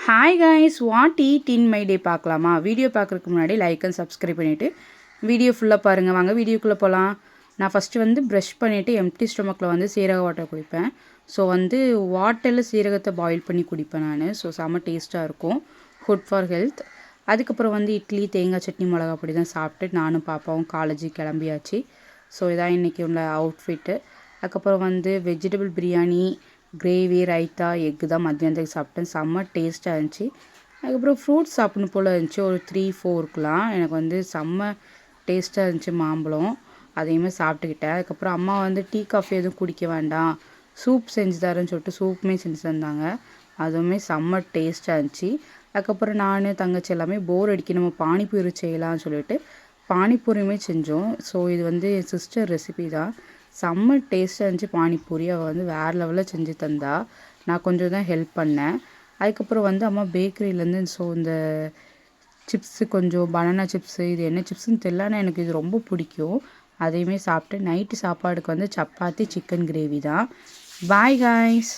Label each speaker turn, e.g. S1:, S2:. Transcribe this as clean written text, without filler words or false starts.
S1: Hi guys, what eat in my day பார்க்கலாமா? Video பார்க்குறதுக்கு முன்னாடி லைக் அண்ட் சப்ஸ்கிரைப் பண்ணிவிட்டு வீடியோ ஃபுல்லாக பாருங்கள். வாங்க வீடியோக்குள்ளே போகலாம். நான் ஃபஸ்ட்டு வந்து ப்ரஷ் பண்ணிவிட்டு எம்டி ஸ்டொமக்கில் வந்து சீரக வாட்டர் குடிப்பேன். ஸோ வந்து வாட்டரில் சீரகத்தை பாயில் பண்ணி குடிப்பேன் நான். ஸோ செம்ம டேஸ்ட்டாக இருக்கும், குட் ஃபார் ஹெல்த். அதுக்கப்புறம் வந்து இட்லி, தேங்காய் சட்னி, மிளகா பொடி தான் சாப்பிட்டு நானும் பாப்பாவும் காலேஜுக்கு கிளம்பியாச்சு. ஸோ இதான் இன்றைக்கி உள்ள அவுட்ஃபிட்டு. அதுக்கப்புறம் வந்து vegetable biryani, gravy, raita, egg தான் மத்தியானத்துக்கு சாப்பிட்டேன். செம்ம டேஸ்ட்டாக இருந்துச்சு. அதுக்கப்புறம் ஃப்ரூட்ஸ் சாப்பிடணும் போல் இருந்துச்சு. ஒரு 3-4க்குலாம் எனக்கு வந்து செம்ம டேஸ்ட்டாக இருந்துச்சு மாம்பழம். அதையுமே சாப்பிட்டுக்கிட்டேன். அதுக்கப்புறம் அம்மா வந்து டீ காஃபி எதுவும் குடிக்க வேண்டாம், சூப் செஞ்சு தரேன்னு சொல்லிட்டு சூப்புமே செஞ்சு தந்தாங்க. அதுவுமே செம்ம டேஸ்ட்டாக இருந்துச்சு. அதுக்கப்புறம் நான் தங்கச்சி எல்லாமே போர் அடிக்க நம்ம பானிபூரி செய்யலாம்னு சொல்லிட்டு பானிபூரியுமே செஞ்சோம். ஸோ இது வந்து என் சிஸ்டர் ரெசிபி தான். செம்ம டேஸ்ட்டாக இருந்துச்சு பானிபூரி. அவள் வந்து வேறு லெவலில் செஞ்சு தந்தா. நான் கொஞ்சம் தான் ஹெல்ப் பண்ணேன். அதுக்கப்புறம் வந்து அம்மா பேக்கரியிலேருந்து இந்த சிப்ஸு, கொஞ்சம் பனானா சிப்ஸு, இது என்ன சிப்ஸுன்னு தெரியல, ஆனால் எனக்கு இது ரொம்ப பிடிக்கும். அதையுமே சாப்பிட்டு நைட்டு சாப்பாடுக்கு வந்து சப்பாத்தி, சிக்கன் கிரேவி தான். Bye guys.